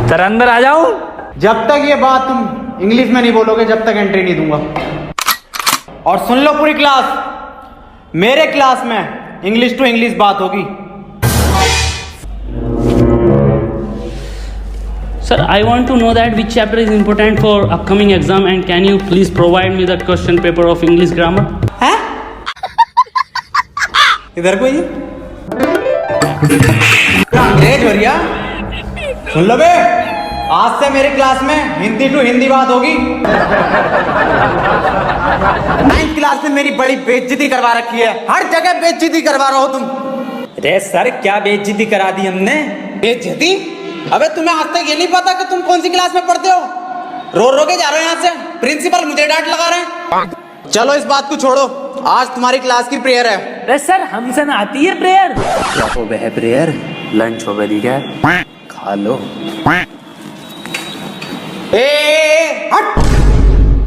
Sir अंदर आ जाऊं? जब तक ये बात तुम इंग्लिश में नहीं बोलोगे जब तक एंट्री नहीं दूंगा। और सुन लो पूरी क्लास, मेरे क्लास में इंग्लिश टू इंग्लिश बात होगी। Sir, I want to know that which chapter is important for upcoming exam and can you please provide me the question paper of English grammar? हैं? इधर कोई अंग्रेज हो रिया? सुन लो बे, आज से मेरी क्लास में हिंदी टू हिंदी बात होगी। 9th क्लास में मेरी बड़ी बेइज्जती करवा रखी है, हर जगह बेइज्जती करवा रहे हो तुम। अरे सर क्या बेइज्जती करा दी हमने? बेइज्जती? अबे तुम्हें आज तक ये नहीं पता कि तुम कौन सी क्लास में पढ़ते हो? रो रो के जा रहे हो यहाँ से, प्रिंसिपल मुझे डांट लगा रहे हैं। चलो इस बात को छोड़ो, आज तुम्हारी क्लास की प्रेयर है। अरे सर हमसे ना आती है प्रेयर। क्या हो बे प्रेयर? लंच हो गई क्या? खा लो। हट!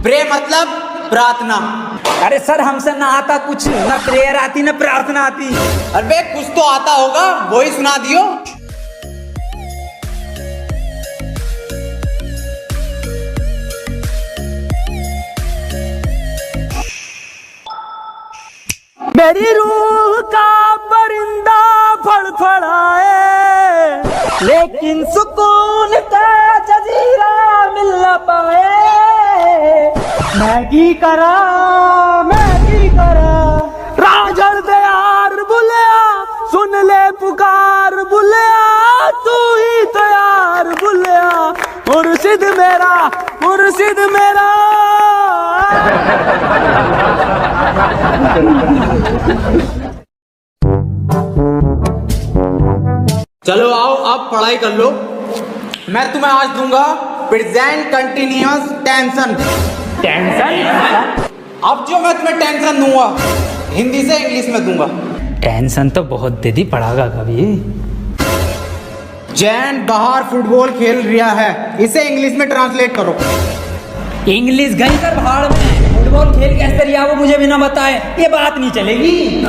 प्रे मतलब प्रार्थना। अरे सर हमसे ना आता कुछ, ना प्रेयर आती ना प्रार्थना आती। अरे कुछ तो आता होगा, वही सुना दियो। मेरी रूह का परिंदा फड़फड़ाए लेकिन सुकून का जजीरा मिल न पाए। मैगी करा राजल दे यार बुलिया, सुन ले पुकार बुलिया, तू ही तो यार बुलिया, मुर्शिद मेरा। चलो आओ अब पढ़ाई कर लो। मैं तुम्हें आज दूंगा प्रेजेंट कंटिन्यूअस टेंशन। अब जो मैं तुम्हें टेंशन दूंगा हिंदी से इंग्लिश में दूंगा। टेंशन तो बहुत दे दी, पढ़ागा कभी। जैन बाहर फुटबॉल खेल रहा है, इसे इंग्लिश में ट्रांसलेट करो। इंग्लिश गई कर भाड़ में, फुटबॉल खेल कैसे रिया वो मुझे बिना बताए ये बात नहीं चलेगी।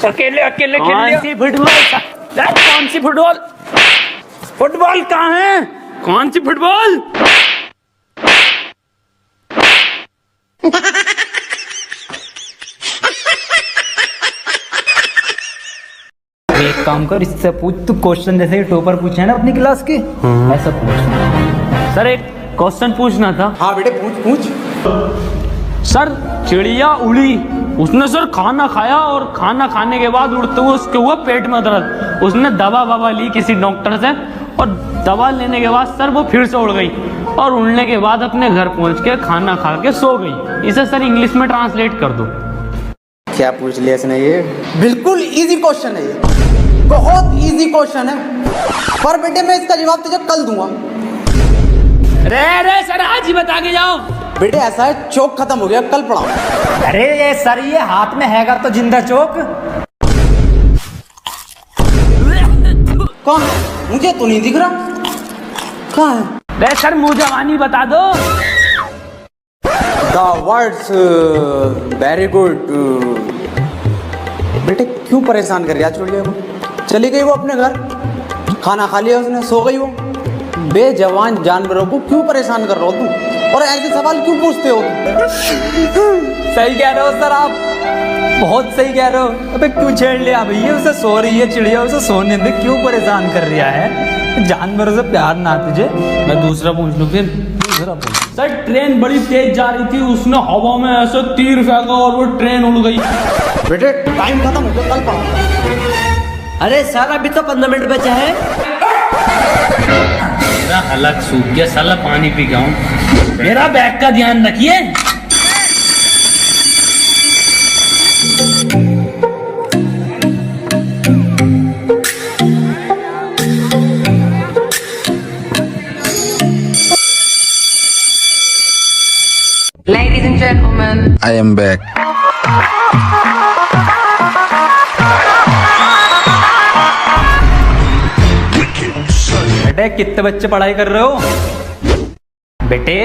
अकेले खेल लिया। कौन सी फुटबॉल? फुटबॉल कहाँ है? कौन सी फुटबॉल? एक काम कर, इससे पूछ तू क्वेश्चन जैसे टॉपर पूछे ना अपनी क्लास के, ऐसा पूछ। सर एक क्वेश्चन पूछना था। हाँ बेटे पूछ। सर चिड़िया उड़ी, उसने सर खाना खाया और खाना खाने के बाद उड़ते हुए उसके हुआ पेट में दर्द। उसने दवा ली किसी डॉक्टर से और दवा लेने के बाद सर वो फिर से उड़ गई और उड़ने के बाद अपने घर पहुंच के खाना खा के सो गई। इसे सर इंग्लिश में ट्रांसलेट कर दो। क्या पूछ लिया इसने? ये बिल्कुल इजी क्वेश्चन है, ये बहुत इजी क्वेश्चन है, पर बेटे मैं इसका जवाब तुझे कल दूंगा। रे सर आज ही बता के जाओ। बेटे ऐसा है, चौक खत्म हो गया, कल पढ़ाओ। अरे ये सर ये हाथ में हैगा तो जिंदा चौक। कहाँ है? मुझे तो नहीं दिख रहा। कहाँ है? रे सर मुँह जवानी बता दो। The words very good। बेटे क्यों परेशान कर रही है चिड़िया को? चली गई वो अपने घर, खाना खा लिया उसने, सो गई वो। बेजवान जानवरों को क्यों परेशान कर रहे हो तुम, और ऐसे सवाल क्यों पूछते हो? सही कह रहे हो सर आप, बहुत सही कह रहे हो। अबे क्यों छेड़ लिया भैया? उसे सो रही है चिड़िया, उसे सोने दे, क्यों परेशान कर रहा है? जानवरों से प्यार ना तुझे? मैं दूसरा पूछ लूँ फिर। सर ट्रेन बड़ी तेज जा रही थी, उसने हवा में ऐसे तीर फेंका और वो ट्रेन उड़ गई। बेटे टाइम खत्म हो गया, कल पढ़ाओ। अरे सर अभी तो 15 मिनट बचा है। मेरा हलक सूख गया, साला पानी पी गया हूँ। मेरा बैग का ध्यान रखिए। Ladies and gentlemen, I am back. बेटे कितने बच्चे पढ़ाई कर रहे हो? बेटे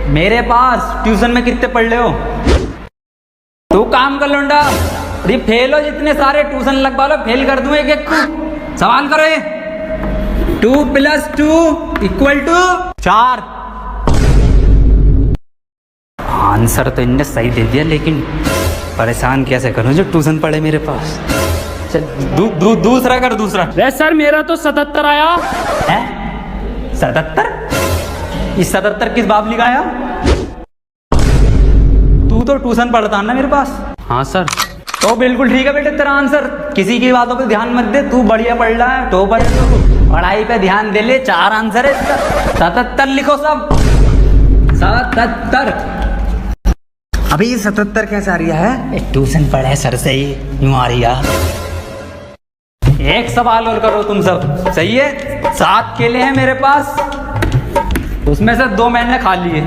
मेरे पास ट्यूशन में कितने पढ़ रहे हो? तू काम कर लौंडा, ये फेल हो जितने सारे ट्यूशन लगवा लो, फेल कर दूं एक एक को। सवाल करो ये। 2 + 2 = 4। आंसर तो इनने सही दे दिया, लेकिन परेशान कैसे करूं जो ट्यूशन पढ़े मेरे पास। चल दूसरा कर, दूसरा। वे सर मेरा तो 77 आया है 77? इस 77 किस बाब लिखाया? तू तो ट्यूशन पढ़ता है ना मेरे पास। हाँ सर। तो बिल्कुल ठीक है बेटे तेरा आंसर, किसी की बातों पे ध्यान मत दे, तू बढ़िया पढ़ रहा है, टॉपर है तो पढ़ाई पे ध्यान दे ले। 4 आंसर है इसका, 77 लिखो सब, 77। अभी ये 77 कैसे आ रहा है? ट्यूशन पढ़े सर से ही यूं आ रही है। एक सवाल और करो तुम सब, सही है? 7 केले हैं मेरे पास, उसमें से 2 मैंने खा लिए,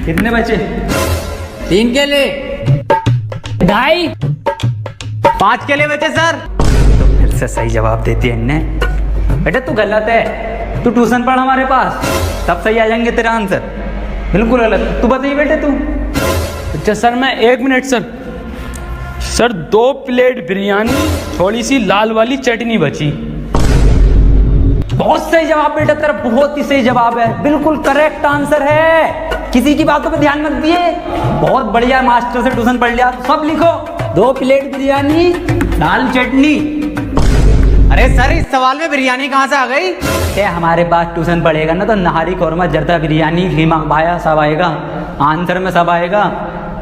कितने बचे? 3 केले। 2.5। 5 केले बचे सर। तो फिर से सही जवाब देती है इनने। बेटे तू गलत है, तू ट्यूशन पढ़ हमारे पास, तब सही आ जाएंगे तेरा आंसर। बिल्कुल गलत। तू बताइए बेटे तू। अच्छा सर मैं 1 मिनट सर 2 प्लेट बिरयानी, थोड़ी सी लाल वाली चटनी बची। बहुत सही जवाब बेटा तेरा, बहुत ही सही जवाब है, बिल्कुल करेक्ट आंसर है। किसी की बातों पे ध्यान मत दिए, बहुत बढ़िया मास्टर से ट्यूशन पढ़ लिया। सब लिखो, 2 प्लेट बिरयानी, दाल चटनी। अरे सर इस सवाल में बिरयानी कहाँ से आ गई? हमारे पास ट्यूशन पढ़ेगा ना तो नहारी कौरमा जर्दा बिरयानी कीमा बाया सब आएगा, आंसर में सब आएगा।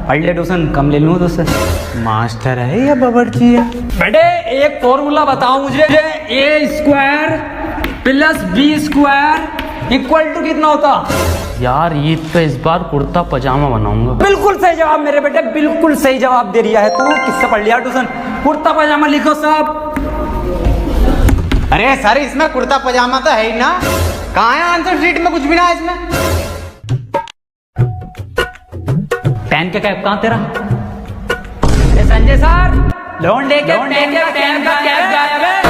पढ़ ले ट्यूशन, कम ले लूँ तुझसे। मास्टर है या बावर्ची है? बेटे एक फॉर्मूला बताओ मुझे, A² + B² = कितना होता? यार ईद पे इस बार कुर्ता पजामा बनाऊंगा। बिल्कुल सही जवाब मेरे बेटे, बिल्कुल सही जवाब दे रहा है तू। किससे पढ़ लिया ट्यूशन? कुर्ता पजामा लिखो सब। अरे सर इसमें कुर्ता पजामा तो है ही ना, कहाँ है आंसर शीट में? कुछ भी ना है इसमें। पेन का कैप कहाँ तेरा? अरे संजय सर, लोन लेके पेन का कैप गायब है।